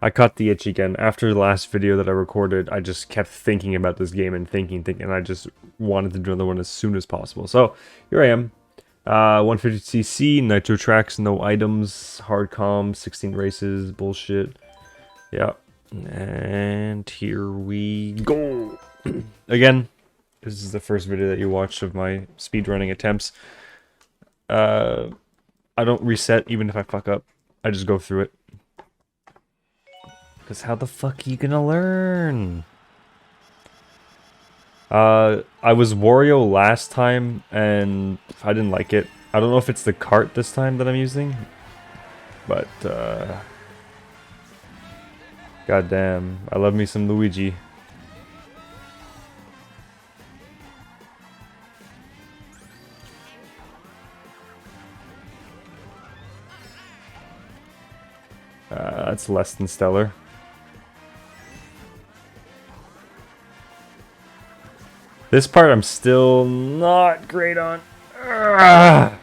I caught the itch again. After the last video that I recorded, I just kept thinking about this game and thinking, and I just wanted to do another one as soon as possible. So, here I am. 150cc, nitro tracks, no items, hard com, 16 races, bullshit. Yeah. And here we go. Again, this is the first video that you watched of my speedrunning attempts. I don't reset even if I fuck up. I just go through it. Because how the fuck are you gonna learn? I was Wario last time, and I didn't like it. I don't know if it's the cart this time that I'm using. But, goddamn, I love me some Luigi. That's less than stellar. This part I'm still not great on. Ugh.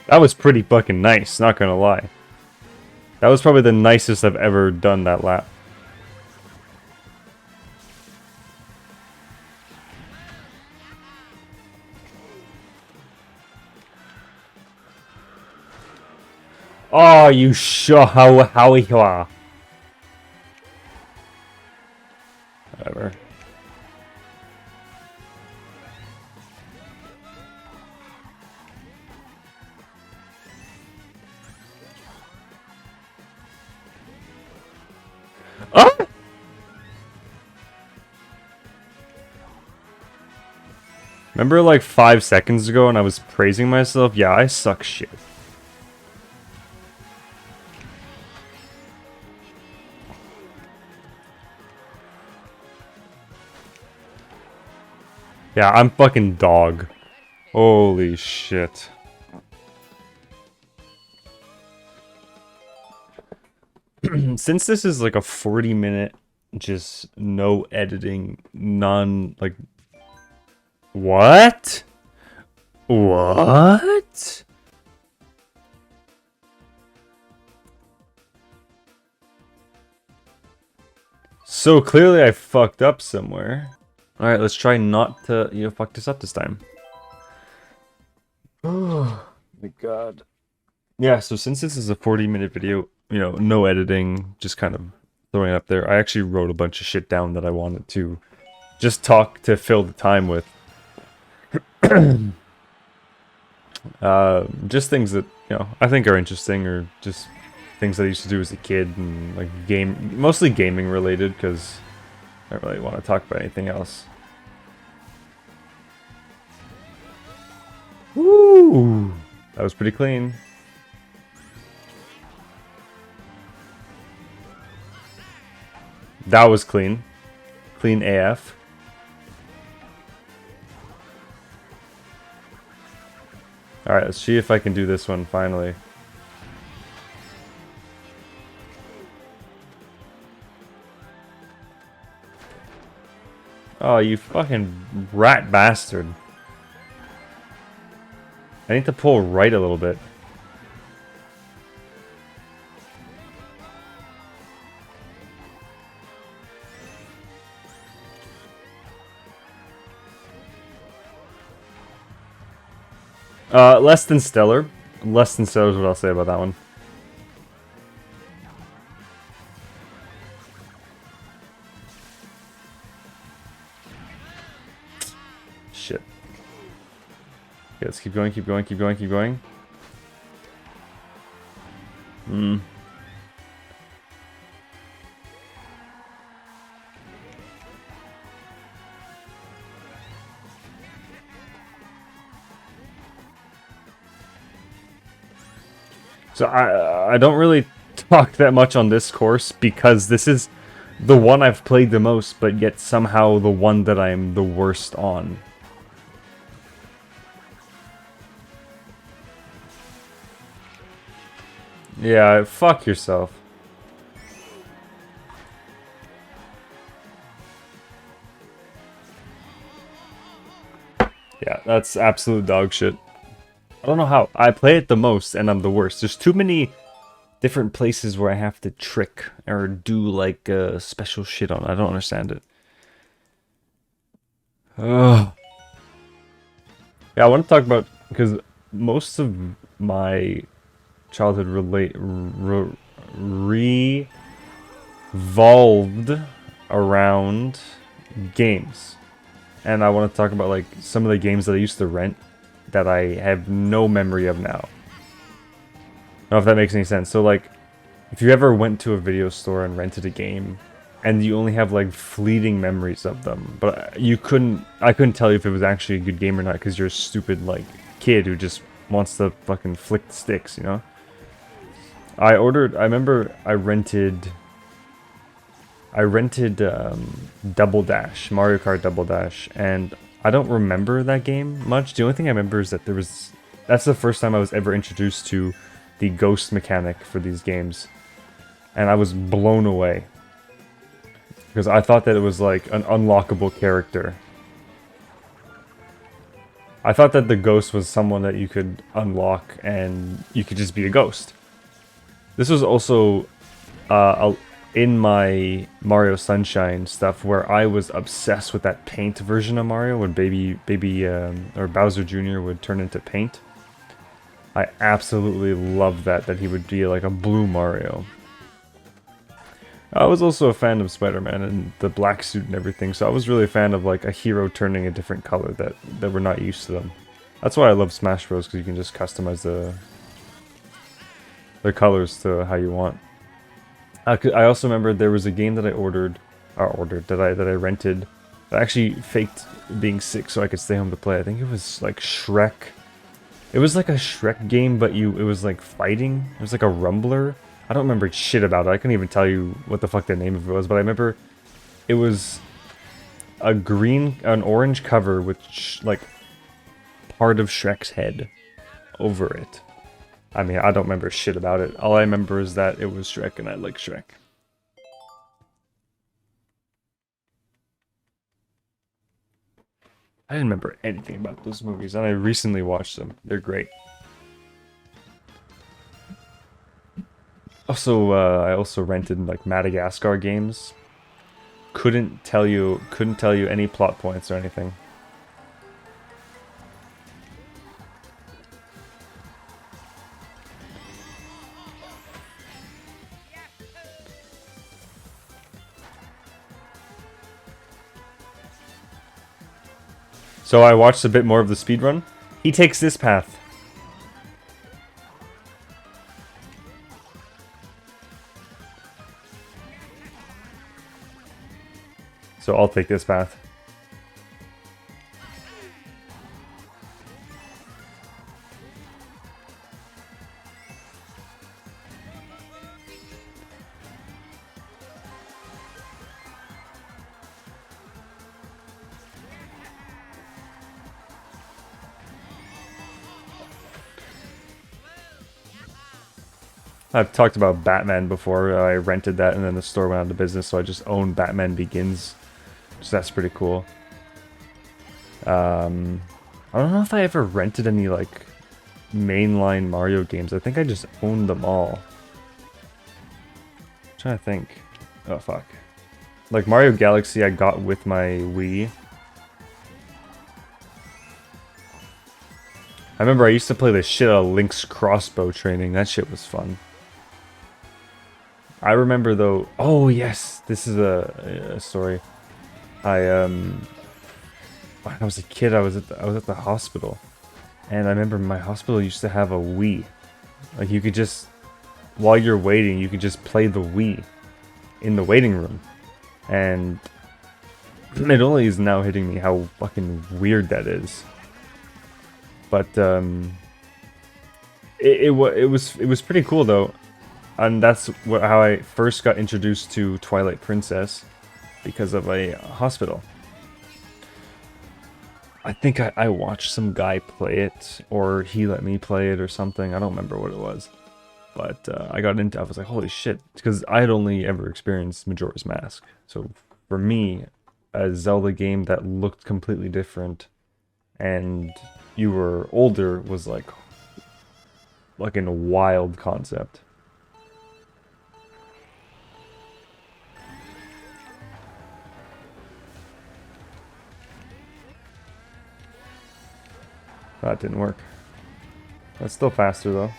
That was pretty fucking nice, not gonna lie. That was probably the nicest I've ever done that lap. Oh, you how you are. Whatever. Oh! Remember like 5 seconds ago when I was praising myself? Yeah, I suck shit. Yeah, I'm fucking dog. Holy shit. Since this is like a 40-minute, just no editing, none, like... What? What? So clearly I fucked up somewhere. Alright, let's try not to, fuck this up this time. Oh my god. Yeah, so since this is a 40-minute video, no editing, just kind of throwing it up there. I actually wrote a bunch of shit down that I wanted to just talk to fill the time with. Just things that, I think are interesting, or just things that I used to do as a kid, and like mostly gaming related, because I don't really want to talk about anything else. Woo! That was pretty clean. That was clean. Clean AF. Alright, let's see if I can do this one finally. Oh, you fucking rat bastard. I need to pull right a little bit. Less than stellar. Less than stellar is what I'll say about that one. Shit. Okay, let's keep going, keep going, keep going, keep going. So I don't really talk that much on this course because this is the one I've played the most, but yet somehow the one that I'm the worst on. Yeah, fuck yourself. Yeah, that's absolute dog shit. I don't know how. I play it the most and I'm the worst. There's too many different places where I have to trick or do like special shit on. I don't understand it. Ugh. Yeah, I want to talk about, because most of my childhood revolved around games. And I want to talk about like some of the games that I used to rent that I have no memory of now. I don't know if that makes any sense. So like, if you ever went to a video store and rented a game, and you only have like fleeting memories of them, but I couldn't tell you if it was actually a good game or not because you're a stupid like kid who just wants to fucking flick the sticks, you know? I remember I rented Double Dash, Mario Kart Double Dash, and I don't remember that game much. The only thing I remember is that that's the first time I was ever introduced to the ghost mechanic for these games. And I was blown away. Because I thought that it was like an unlockable character. I thought that the ghost was someone that you could unlock and you could just be a ghost. This was also in my Mario Sunshine stuff where I was obsessed with that paint version of Mario when or Bowser Jr. would turn into paint. I absolutely loved that he would be like a blue Mario. I was also a fan of Spider-Man and the black suit and everything, so I was really a fan of like a hero turning a different color that we're not used to them. That's why I love Smash Bros, because you can just customize the colors to how you want. I also remember there was a game that I that I rented, that I actually faked being sick so I could stay home to play. I think it was like Shrek. It was like a Shrek game, but it was like fighting. It was like a rumbler. I don't remember shit about it. I couldn't even tell you what the fuck the name of it was, but I remember it was an orange cover with like part of Shrek's head over it. I mean, I don't remember shit about it. All I remember is that it was Shrek and I like Shrek. I didn't remember anything about those movies, and I recently watched them. They're great. Also, I also rented like Madagascar games. Couldn't tell you any plot points or anything. So I watched a bit more of the speedrun. He takes this path. So I'll take this path. I've talked about Batman before. I rented that and then the store went out of business, so I just own Batman Begins. So that's pretty cool. I don't know if I ever rented any like mainline Mario games. I think I just owned them all. I'm trying to think. Oh fuck. Like Mario Galaxy I got with my Wii. I remember I used to play the shit out of Link's crossbow training. That shit was fun. I remember though. Oh yes, this is a story. When I was a kid, I was at the hospital, and I remember my hospital used to have a Wii. Like you could just, while you're waiting, you could just play the Wii in the waiting room, and it only is now hitting me how fucking weird that is. But it was pretty cool though. And that's how I first got introduced to Twilight Princess, because of a hospital. I think I watched some guy play it, or he let me play it or something. I don't remember what it was. But I was like, holy shit. Because I had only ever experienced Majora's Mask. So for me, a Zelda game that looked completely different and you were older was like a wild concept. That didn't work. That's still faster though.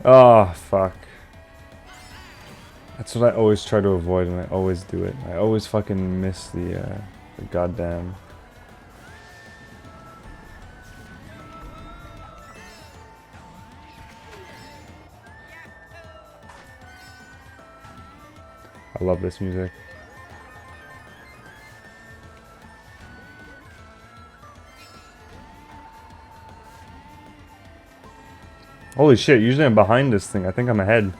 Oh, fuck. That's what I always try to avoid, and I always do it. I always fucking miss the goddamn... I love this music. Holy shit, usually I'm behind this thing. I think I'm ahead.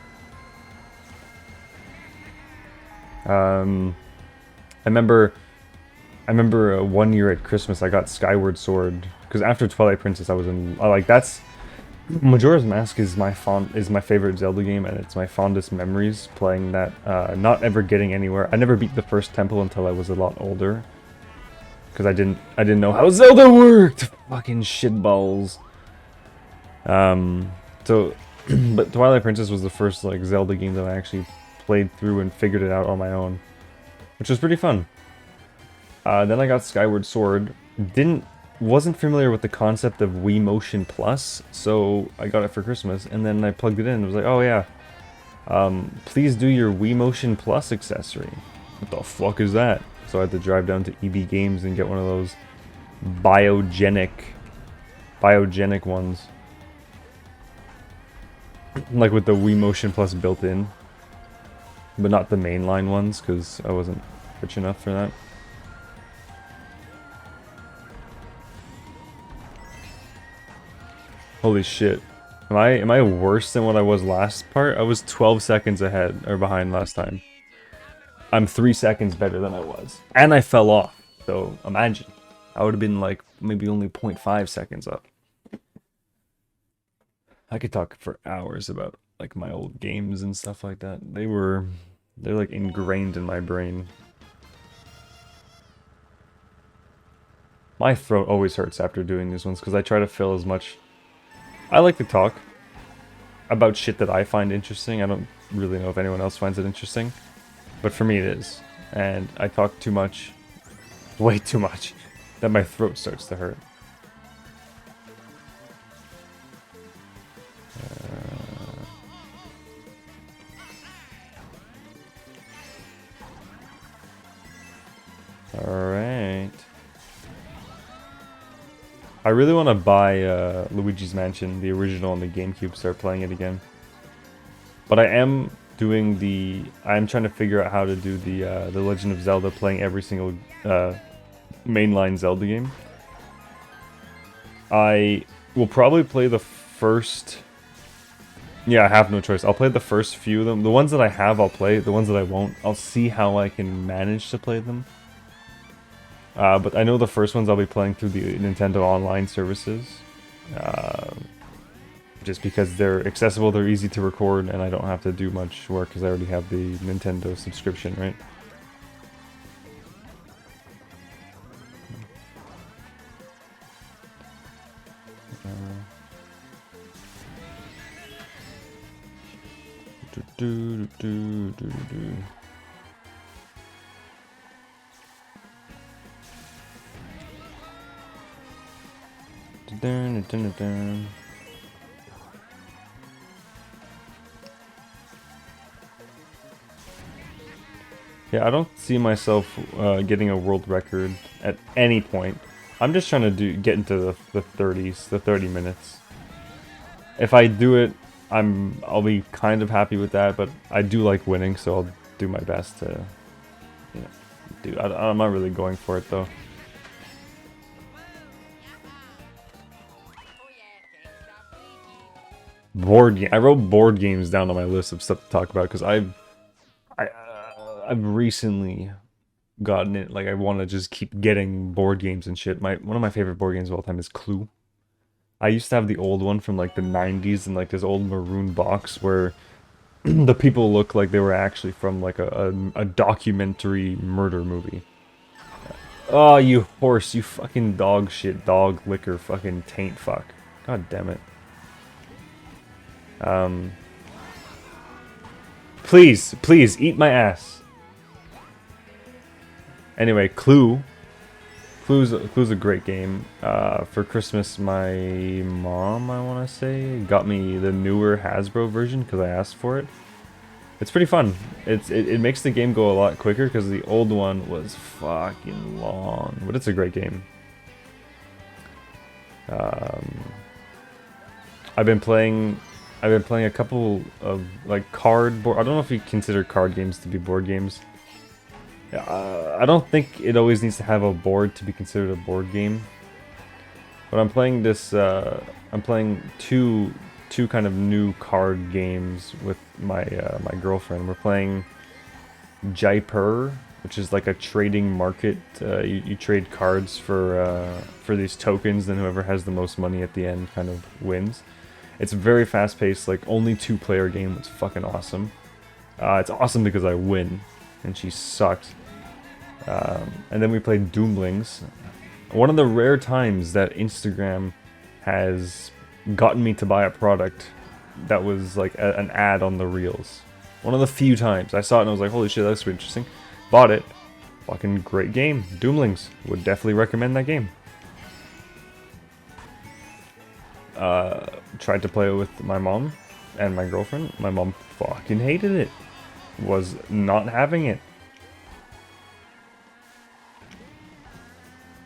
I remember 1 year at Christmas I got Skyward Sword, because after Twilight Princess I was in that's Majora's Mask is my favorite Zelda game, and it's my fondest memories playing that, not ever getting anywhere. I never beat the first temple until I was a lot older, because I didn't know how Zelda worked. Fucking shitballs. But Twilight Princess was the first like Zelda game that I actually played through and figured it out on my own, which was pretty fun. Then I got Skyward Sword. Wasn't familiar with the concept of Wii Motion Plus, so I got it for Christmas, and then I plugged it in. It was like, oh yeah, please do your Wii Motion Plus accessory. What the fuck is that? So I had to drive down to EB Games and get one of those biogenic ones. Like with the Wii Motion Plus built in. But not the mainline ones, because I wasn't rich enough for that. Holy shit. Am I worse than what I was last part? I was 12 seconds ahead, or behind last time. I'm 3 seconds better than I was. And I fell off, so imagine. I would have been like, maybe only 0.5 seconds up. I could talk for hours about like my old games and stuff like that. They're like ingrained in my brain. My throat always hurts after doing these ones because I try to fill as much. I like to talk about shit that I find interesting. I don't really know if anyone else finds it interesting, but for me it is. And I talk too much, way too much, that my throat starts to hurt. Alright. I really want to buy Luigi's Mansion, the original on the GameCube, start playing it again. But I am doing I'm trying to figure out how to do the Legend of Zelda, playing every single mainline Zelda game. I will probably play the first... Yeah, I have no choice. I'll play the first few of them. The ones that I have, I'll play. The ones that I won't, I'll see how I can manage to play them. But I know the first ones I'll be playing through the Nintendo Online services. Just because they're accessible, they're easy to record, and I don't have to do much work because I already have the Nintendo subscription, right? Yeah, I don't see myself getting a world record at any point. I'm just trying to get into the 30s, the 30 minutes. If I do it I'll be kind of happy with that, but I do like winning, so I'll do my best to, you know, I'm not really going for it though. I wrote board games down on my list of stuff to talk about because I've recently gotten it. Like I want to just keep getting board games and shit. One of my favorite board games of all time is Clue. I used to have the old one from like the 90s in like this old maroon box where the people look like they were actually from like a documentary murder movie. Oh, you horse, you fucking dog shit, dog liquor, fucking taint fuck. God damn it. Please, eat my ass. Anyway, Clue. Clue's a great game. For Christmas, my mom, I want to say, got me the newer Hasbro version because I asked for it. It's pretty fun. It makes the game go a lot quicker because the old one was fucking long. But it's a great game. I've been playing a couple of like board. I don't know if you consider card games to be board games. I don't think it always needs to have a board to be considered a board game. But I'm playing this. I'm playing two kind of new card games with my my girlfriend. We're playing Jaipur, which is like a trading market. You trade cards for these tokens, then whoever has the most money at the end kind of wins. It's a very fast-paced, like only 2-player game. It's fucking awesome. It's awesome because I win, and she sucks. And then we played Doomlings. One of the rare times that Instagram has gotten me to buy a product that was like an ad on the reels. One of the few times I saw it and I was like, holy shit, that's pretty interesting. Bought it. Fucking great game. Doomlings. Would definitely recommend that game. Tried to play it with my mom and my girlfriend. My mom fucking hated it. Was not having it.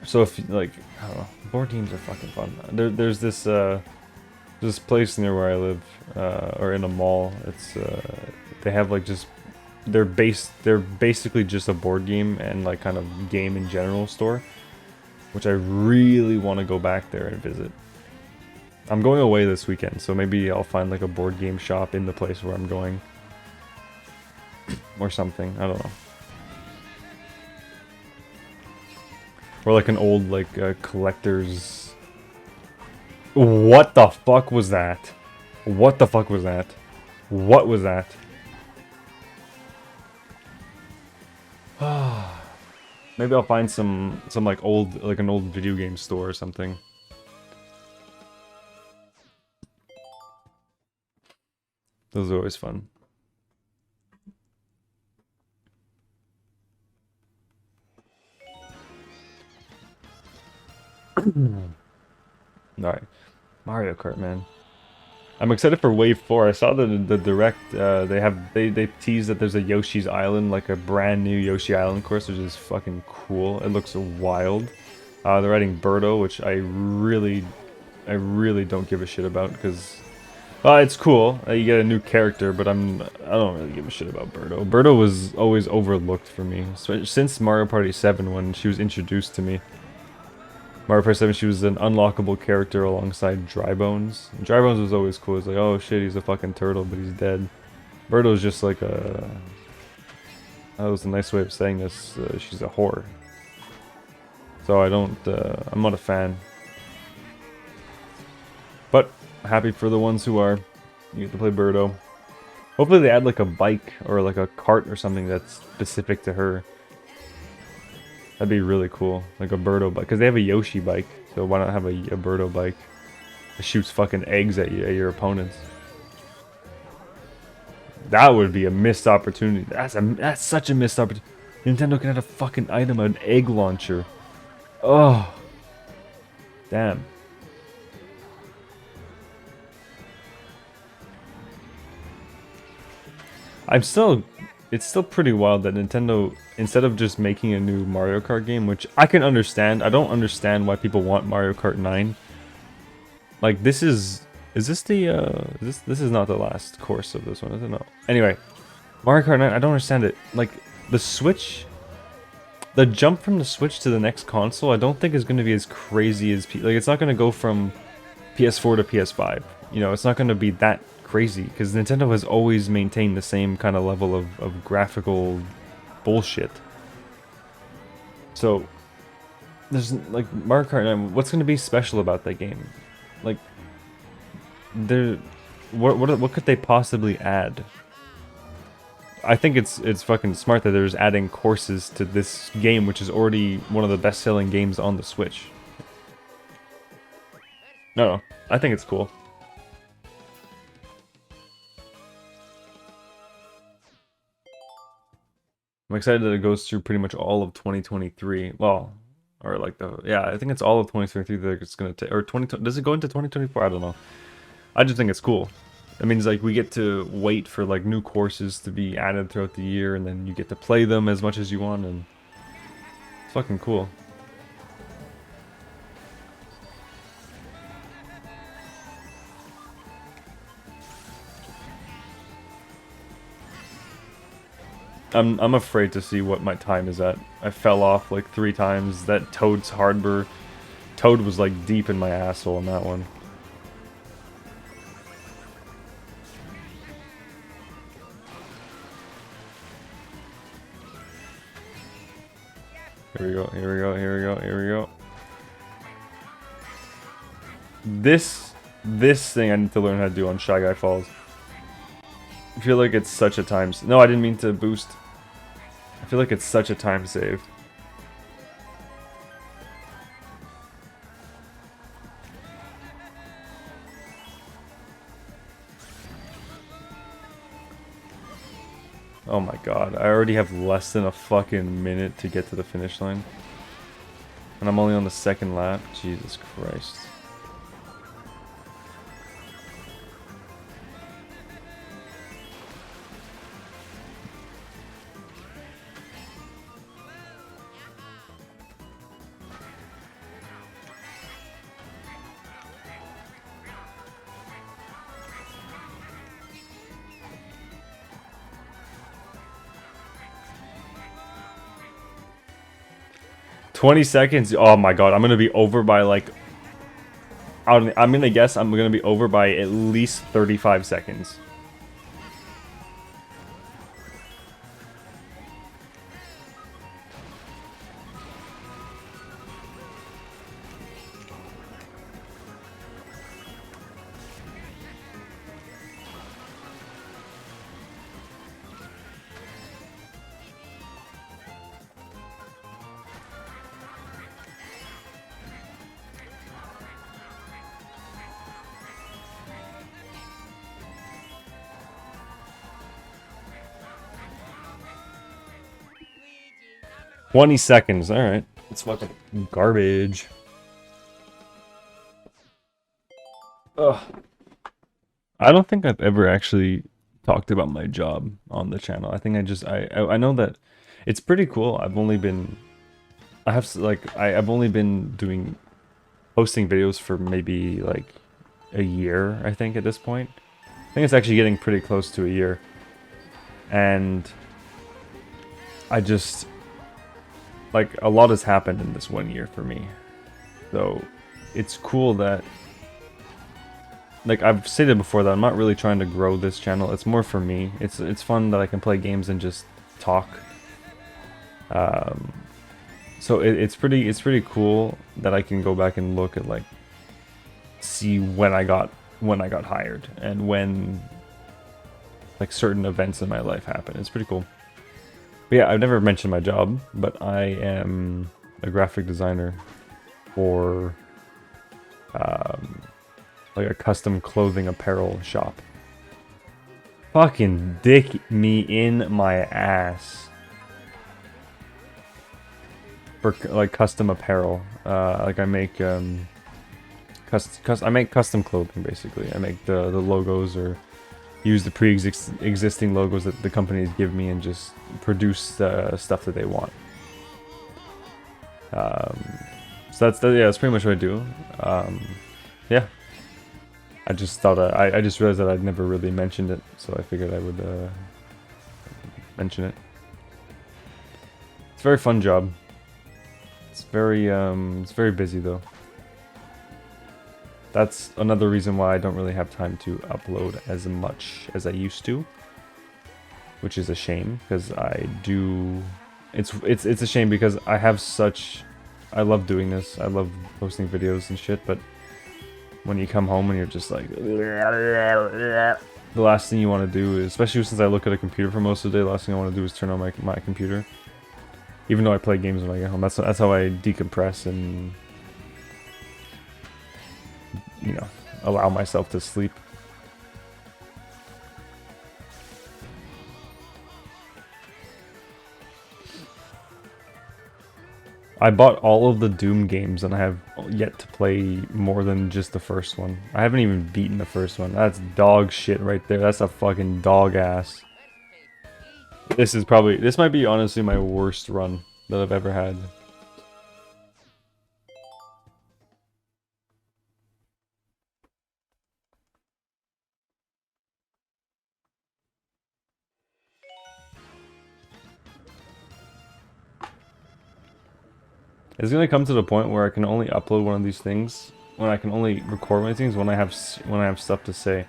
So if like, I don't know, board games are fucking fun. There's this place near where I live, or in a mall. It's they have like just they're basically just a board game and like kind of game in general store, which I really want to go back there and visit. I'm going away this weekend, so maybe I'll find like a board game shop in the place where I'm going. Or something, I don't know. Or like an old like collector's... What the fuck was that? What the fuck was that? What was that? Maybe I'll find some like old, like an old video game store or something. Those are always fun. Alright. Mario Kart, man. I'm excited for Wave 4. I saw the direct, they teased that there's a Yoshi's Island, like a brand new Yoshi Island course, which is fucking cool. It looks wild. They're adding Birdo, which I really don't give a shit about, because it's cool. You get a new character, but I don't really give a shit about Birdo. Birdo was always overlooked for me. Since Mario Party 7, when she was introduced to me. Mario Party 7, she was an unlockable character alongside Drybones. And Drybones was always cool. It's like, oh shit, he's a fucking turtle, but he's dead. Birdo's just like a... That was a nice way of saying this. She's a whore. So I'm not a fan. But, happy for the ones who are. You get to play Birdo. Hopefully they add like a bike or like a cart or something that's specific to her. That'd be really cool, like a Birdo bike, because they have a Yoshi bike, so why not have a Birdo bike that shoots fucking eggs at you, at your opponents? That would be a missed opportunity. That's such a missed opportunity. Nintendo can add a fucking item, an egg launcher. Oh, damn. It's still pretty wild that Nintendo, instead of just making a new Mario Kart game, which I can understand, I don't understand why people want Mario Kart 9. Like, this is Is this the this is not the last course of this one, is it? No. Anyway, Mario Kart 9, I don't understand it. Like the Switch, the jump from the Switch to the next console, I don't think is going to be as crazy as like it's not going to go from PS4 to PS5. You know, it's not going to be that crazy because Nintendo has always maintained the same kind of level of graphical bullshit. So there's like Mario Kart 9, what's going to be special about that game? Like there, what could they possibly add? I think it's fucking smart that they're just adding courses to this game, which is already one of the best-selling games on the Switch. No, I think it's cool. I'm excited that it goes through pretty much all of 2023. Well, or like yeah, I think it's all of 2023 that it's gonna take, or 20. Does it go into 2024? I don't know. I just think it's cool. That means like we get to wait for like new courses to be added throughout the year, and then you get to play them as much as you want, and it's fucking cool. I'm afraid to see what my time is at. I fell off like 3 times. That Toad's Harbor, Toad was like deep in my asshole on that one. Here we go, here we go, here we go, here we go. This thing I need to learn how to do on Shy Guy Falls. I feel like it's such a time... No, I didn't mean to boost. I feel like it's such a time save. Oh my god, I already have less than a fucking minute to get to the finish line. And I'm only on the 2nd lap. Jesus Christ. $20 seconds. Oh my god, I'm gonna be over by like... I'm gonna guess I'm gonna be over by at least 35 seconds. $20 seconds. Alright. It's fucking garbage. Ugh. I don't think I've ever actually talked about my job on the channel. I think I know that it's pretty cool. I've only been doing posting videos for maybe like a year, I think, at this point. I think it's actually getting pretty close to a year. And I just... like, a lot has happened in this 1 year for me. So, it's cool that... like, I've stated before that I'm not really trying to grow this channel. It's more for me. It's fun that I can play games and just talk. So, it's pretty cool that I can go back and look at, like... see when I got hired. And when... like, certain events in my life happen. It's pretty cool. But yeah, I've never mentioned my job, but I am a graphic designer for like a custom clothing apparel shop. Fucking dick me in my ass. For like custom apparel. Like I make I make custom clothing basically. I make the logos or use the pre-existing logos that the companies give me and just produce the stuff that they want. So that's pretty much what I do. Yeah, I just thought I just realized that I'd never really mentioned it, so I figured I would mention it. It's a very fun job. It's very busy though. That's another reason why I don't really have time to upload as much as I used to, which is a shame because I do. It's a shame because I have such. I love doing this. I love posting videos and shit, but when you come home and you're just like, the last thing you want to do is, especially since I look at a computer for most of the day, the last thing I want to do is turn on my computer. Even though I play games when I get home, that's how I decompress and, you know, allow myself to sleep. I bought all of the Doom games and I have yet to play more than just the first one. I haven't even beaten the first one. That's dog shit right there. That's a fucking dog ass. This might be honestly my worst run that I've ever had. It's gonna come to the point where I can only upload one of these things, when I can only record one of these things when I have stuff to say.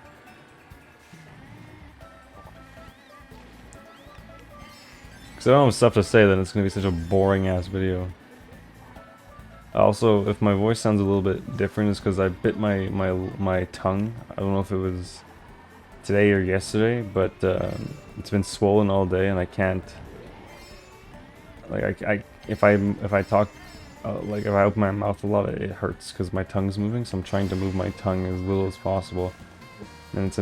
Because if I don't have stuff to say, then it's gonna be such a boring ass video. Also, if my voice sounds a little bit different, it's because I bit my tongue. I don't know if it was today or yesterday, but it's been swollen all day, and I can't. Like if I talk. Like if I open my mouth a lot, it hurts because my tongue's moving. So I'm trying to move my tongue as little as possible, and it's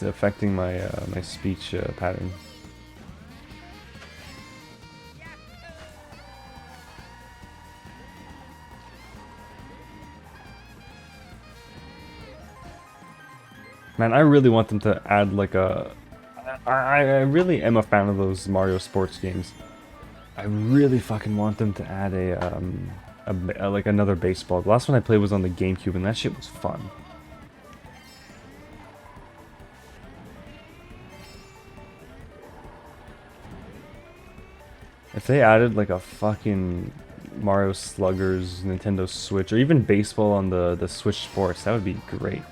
affecting my my speech pattern. Man, I really want them to add like a. I really am a fan of those Mario sports games. I really fucking want them to add a like another baseball. The last one I played was on the GameCube, and that shit was fun. If they added like a fucking Mario Sluggers Nintendo Switch, or even baseball on the Switch Sports, that would be great.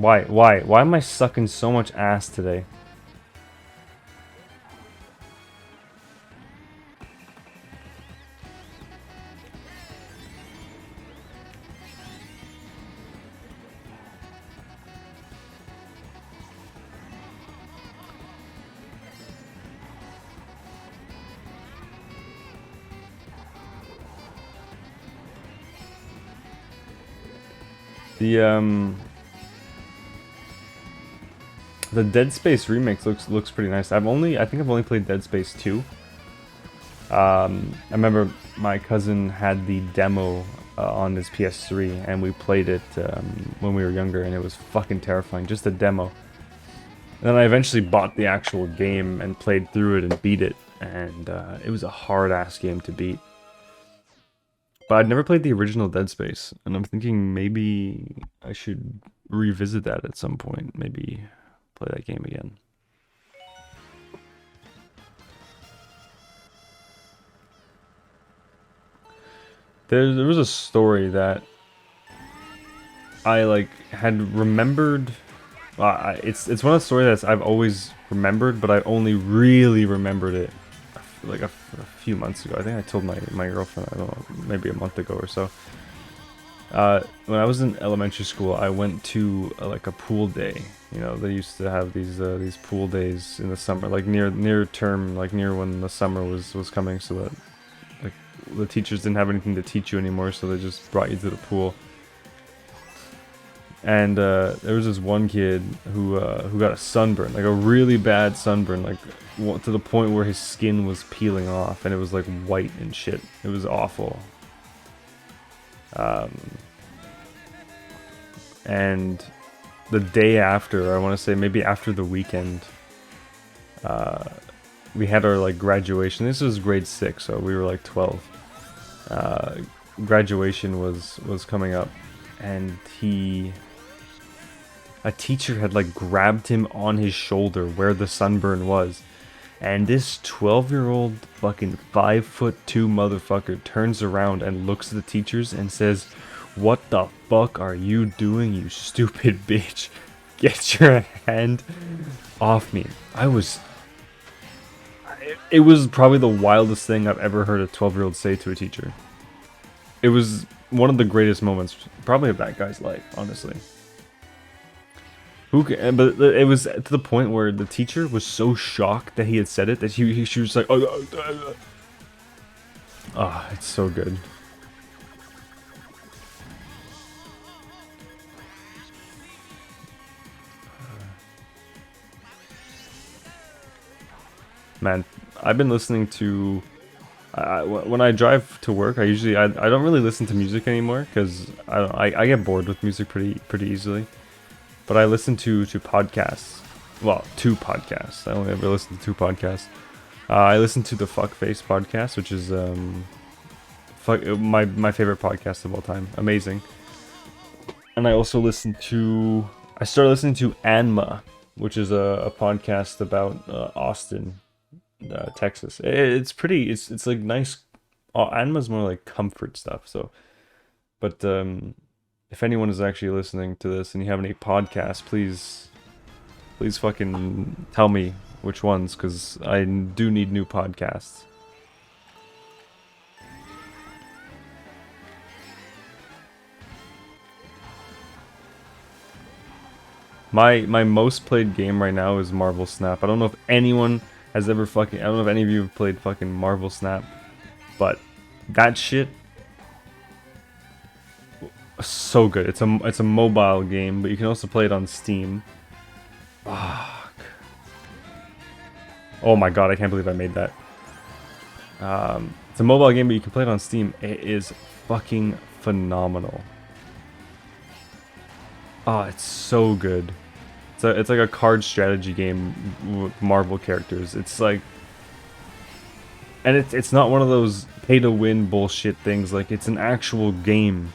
Why am I sucking so much ass today? The Dead Space remix looks pretty nice. I think I've only played Dead Space 2. I remember my cousin had the demo on his PS3, and we played it when we were younger, and it was fucking terrifying. Just the demo. And then I eventually bought the actual game and played through it and beat it, and it was a hard-ass game to beat. But I'd never played the original Dead Space, and I'm thinking maybe I should revisit that at some point. Maybe play that game again. There was a story that I like had remembered. It's one of the stories that I've always remembered, but I only really remembered it like a few months ago. I think I told my girlfriend, I don't know, maybe a month ago or so. When I was in elementary school, I went to like a pool day. You know, they used to have these pool days in the summer, like near term, like near when the summer was coming, so that like the teachers didn't have anything to teach you anymore, so they just brought you to the pool. And there was this one kid who got a sunburn, like a really bad sunburn, like to the point where his skin was peeling off, and it was like white and shit. It was awful. And the day after, I want to say maybe after the weekend, we had our like graduation. This was grade 6, so we were like 12. Graduation was coming up, and a teacher had like grabbed him on his shoulder where the sunburn was, and this 12-year-old fucking 5'2" motherfucker turns around and looks at the teachers and says, "What the fuck are you doing, you stupid bitch? Get your hand off me." It was probably the wildest thing I've ever heard a 12-year-old say to a teacher. It was one of the greatest moments, probably of that guy's life, honestly. But it was to the point where the teacher was so shocked that he had said it that she was like, oh, it's so good. Man, I've been listening to... when I drive to work, I don't really listen to music anymore because I get bored with music pretty easily. But I listen to podcasts. Well, 2 podcasts. I only ever listen to 2 podcasts. I listen to the Fuckface podcast, which is my favorite podcast of all time. Amazing. And I also I started listening to Anma, which is a podcast about Austin, Texas. It's like nice. Anma's more like comfort stuff. So, but if anyone is actually listening to this and you have any podcasts, please fucking tell me which ones, because I do need new podcasts. My most played game right now is Marvel Snap. I don't know if anyone has ever I don't know if any of you have played fucking Marvel Snap, but that shit, so good. It's a mobile game, but you can also play it on Steam. Fuck. Oh my god, I can't believe I made that. It's a mobile game, but you can play it on Steam. It is fucking phenomenal. Oh, it's so good. It's like a card strategy game with Marvel characters. It's like, and it's not one of those pay to win bullshit things. Like, it's an actual game,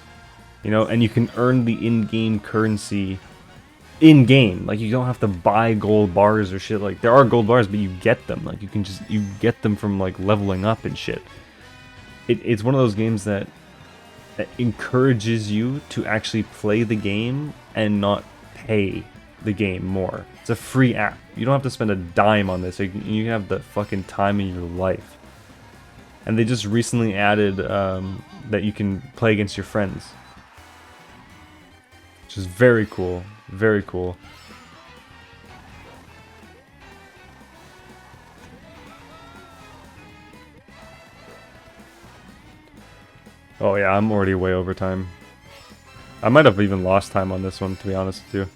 you know, and you can earn the in-game currency in game. Like, you don't have to buy gold bars or shit. Like, there are gold bars, but you get them. Like, you get them from like leveling up and shit. It's one of those games that encourages you to actually play the game and not pay the game more. It's a free app. You don't have to spend a dime on this. You have the fucking time of your life. And they just recently added that you can play against your friends, which is very cool. Very cool. Oh yeah, I'm already way over time. I might have even lost time on this one, to be honest with you.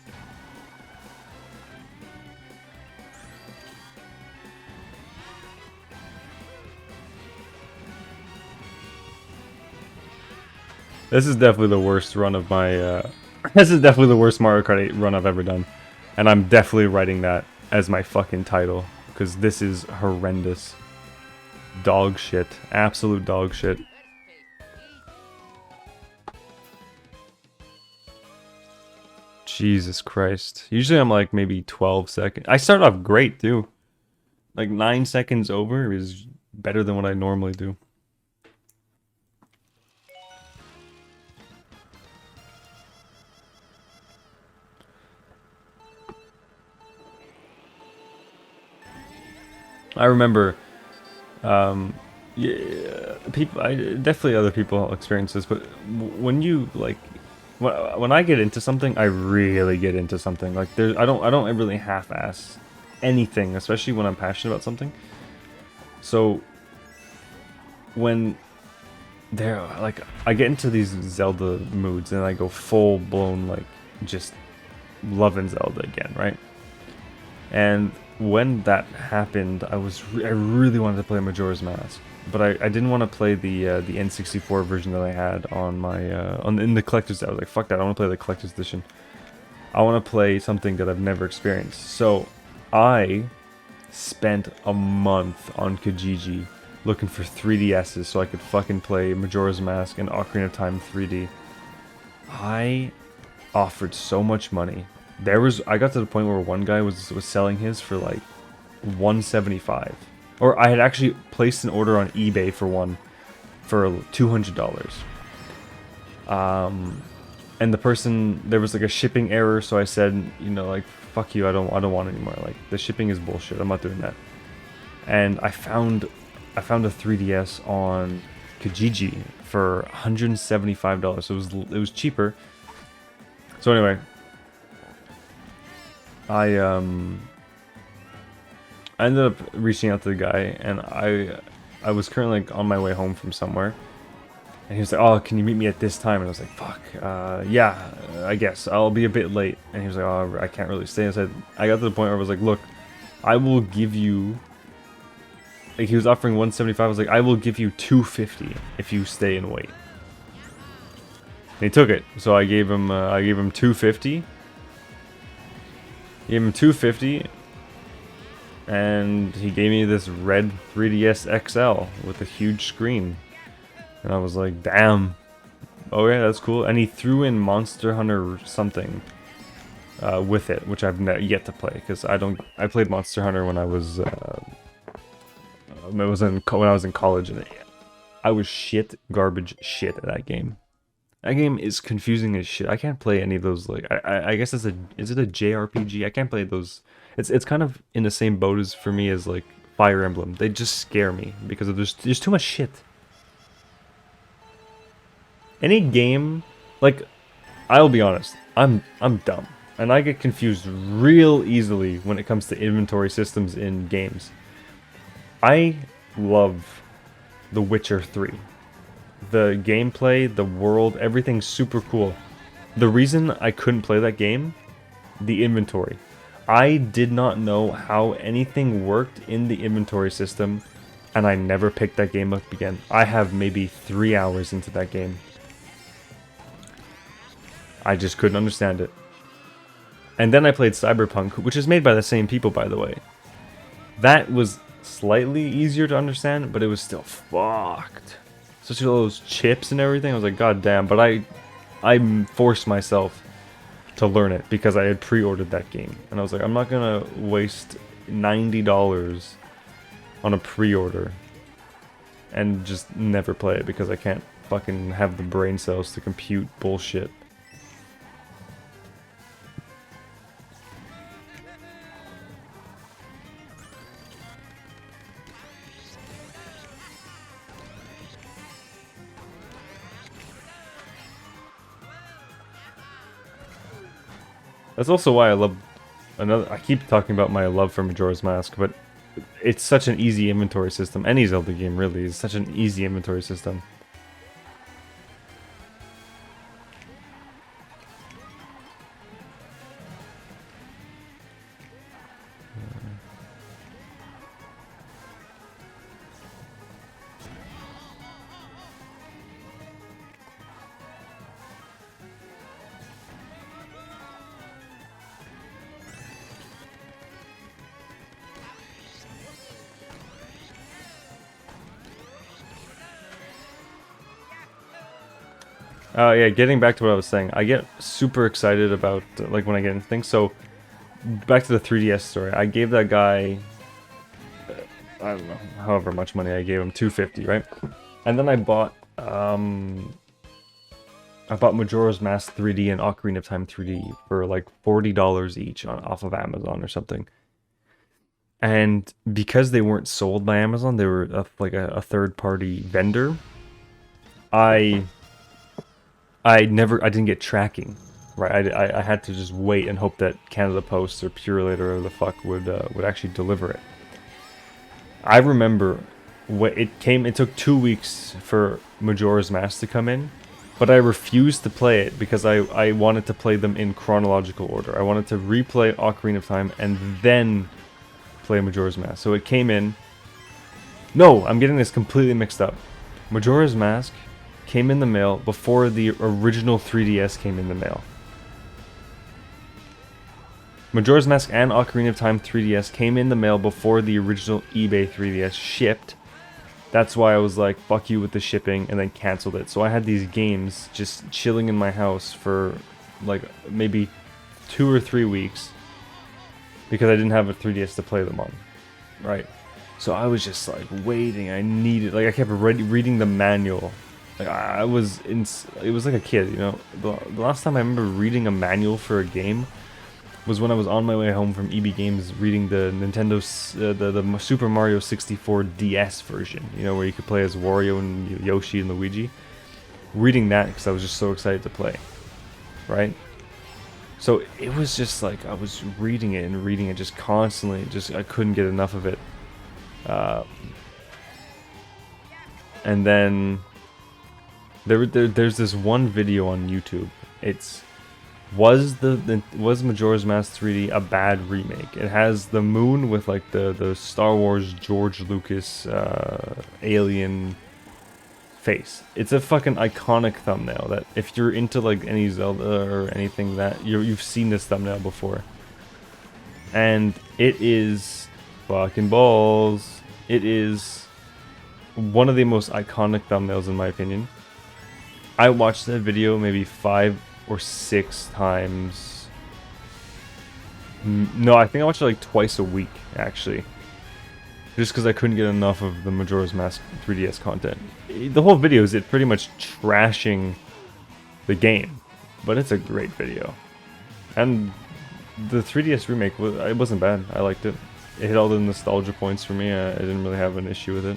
This is definitely the worst run of my, this is definitely the worst Mario Kart 8 run I've ever done. And I'm definitely writing that as my fucking title, because this is horrendous. Dog shit. Absolute dog shit. Jesus Christ. Usually I'm like maybe 12 seconds. I started off great too. Like 9 seconds over is better than what I normally do. I remember, yeah, definitely other people experience this, but when you like, when I get into something, I really get into something. Like I don't really half-ass anything, especially when I'm passionate about something. So when like I get into these Zelda moods and I go full blown like just loving Zelda again, right? And when that happened, I really wanted to play Majora's Mask, but I didn't want to play the N64 version that I had on my in the collector's. I was like, fuck that! I want to play the collector's edition. I want to play something that I've never experienced. So I spent a month on Kijiji looking for 3DSs so I could fucking play Majora's Mask and Ocarina of Time 3D. I offered so much money. I got to the point where one guy was selling his for like 175, or I had actually placed an order on eBay for one for $200. And the person, there was like a shipping error, so I said, you know, like, fuck you, I don't want it anymore. Like, the shipping is bullshit. I'm not doing that. And I found a 3DS on Kijiji for $175. So it was cheaper. So anyway, I ended up reaching out to the guy, and I was currently like on my way home from somewhere. And he was like, oh, can you meet me at this time? And I was like, fuck, yeah, I guess. I'll be a bit late. And he was like, oh, I can't really stay. I got to the point where I was like, look, I will give you... Like, he was offering 175. I was like, I will give you 250 if you stay and wait. And he took it. So I gave him 250. Gave him 250. And he gave me this red 3DS XL with a huge screen. And I was like, damn. Okay, that's cool. And he threw in Monster Hunter something with it, which I've yet to play, because I played Monster Hunter when I was when I was in college, and I was garbage shit at that game. That game is confusing as shit. I can't play any of those. Like, I guess is it a JRPG? I can't play those. It's kind of in the same boat as for me as like Fire Emblem. They just scare me because there's too much shit. Any game, like, I'll be honest, I'm dumb, and I get confused real easily when it comes to inventory systems in games. I love The Witcher 3. The gameplay, the world, everything's super cool. The reason I couldn't play that game, the inventory. I did not know how anything worked in the inventory system, and I never picked that game up again. I have maybe 3 hours into that game. I just couldn't understand it. And then I played Cyberpunk, which is made by the same people, by the way. That was slightly easier to understand, but it was still fucked. Such all those chips and everything. I was like, god damn. But I forced myself to learn it because I had pre-ordered that game. And I was like, I'm not gonna waste $90 on a pre-order and just never play it because I can't fucking have the brain cells to compute bullshit. That's also why I love I keep talking about my love for Majora's Mask, but it's such an easy inventory system. Any Zelda game really is such an easy inventory system. Yeah, getting back to what I was saying, I get super excited about, like, when I get into things. So, back to the 3DS story. I gave that guy, I don't know, however much money I gave him, $250, right? And then I bought Majora's Mask 3D and Ocarina of Time 3D for like $40 each off of Amazon or something. And because they weren't sold by Amazon, they were like a third-party vendor. I didn't get tracking, right? I had to just wait and hope that Canada Post or Purelator or the fuck would actually deliver it. I remember it took 2 weeks for Majora's Mask to come in, but I refused to play it because I wanted to play them in chronological order. I wanted to replay Ocarina of Time and then play Majora's Mask. So it came in. No, I'm getting this completely mixed up. Majora's Mask came in the mail before the original 3DS came in the mail. Majora's Mask and Ocarina of Time 3DS came in the mail before the original eBay 3DS shipped. That's why I was like, fuck you with the shipping, and then canceled it. So I had these games just chilling in my house for like maybe 2 or 3 weeks because I didn't have a 3DS to play them on, right? So I was just like waiting. I needed, like, I kept reading the manual. Like I was in, it was like a kid, you know. The last time I remember reading a manual for a game was when I was on my way home from EB Games reading the Nintendo, the Super Mario 64 DS version, you know, where you could play as Wario and Yoshi and Luigi. Reading that because I was just so excited to play, right? So it was just like I was reading it and reading it just constantly, just I couldn't get enough of it. And then there's this one video on YouTube. It's was Majora's Mask 3D a bad remake? It has the moon with like the Star Wars George Lucas alien face. It's a fucking iconic thumbnail that if you're into like any Zelda or anything that you've seen this thumbnail before. And it is fucking balls. It is one of the most iconic thumbnails in my opinion. I watched that video maybe 5 or 6 times. No, I think I watched it like twice a week, actually. Just because I couldn't get enough of the Majora's Mask 3DS content. The whole video is it pretty much trashing the game. But it's a great video. And the 3DS remake, it wasn't bad. I liked it. It hit all the nostalgia points for me. I didn't really have an issue with it.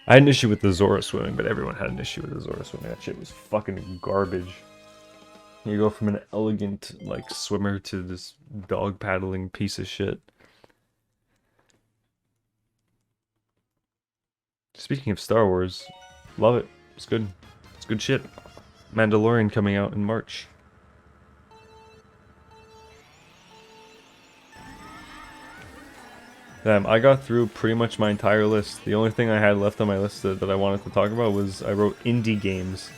I had an issue with the Zora swimming, but everyone had an issue with the Zora swimming. That shit was fucking garbage. You go from an elegant, like, swimmer to this dog paddling piece of shit. Speaking of Star Wars, love it. It's good. It's good shit. Mandalorian coming out in March. Damn, I got through pretty much my entire list. The only thing I had left on my list that I wanted to talk about was I wrote indie games.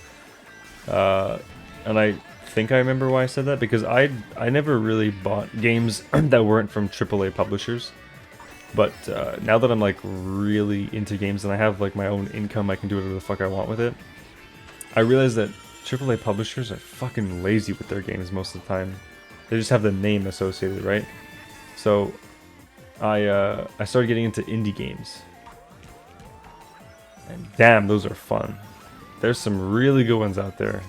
And I think I remember why I said that, because I never really bought games that weren't from AAA publishers. But now that I'm like really into games and I have like my own income, I can do whatever the fuck I want with it. I realize that AAA publishers are fucking lazy with their games most of the time. They just have the name associated, right? So I started getting into indie games. And damn, those are fun. There's some really good ones out there.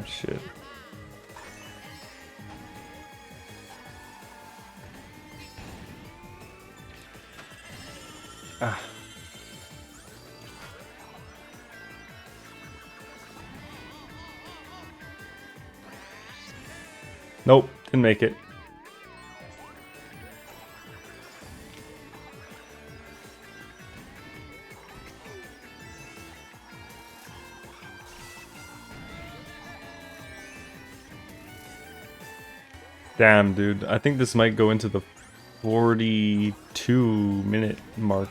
Shit. Ah. Nope, didn't make it. Damn, dude. I think this might go into the 42-minute mark.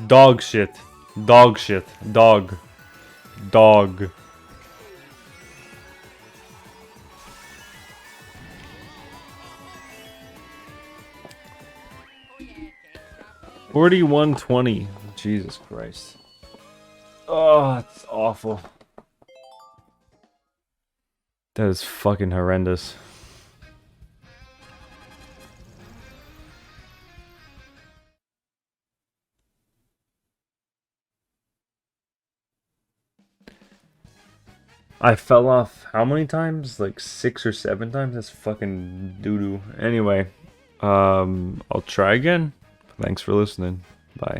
Dog shit. Dog shit. Dog. Dog. $41.20. Jesus Christ. Oh, it's awful. That is fucking horrendous. I fell off how many times? Like 6 or 7 times? That's fucking doo-doo. Anyway, I'll try again. Thanks for listening. Bye.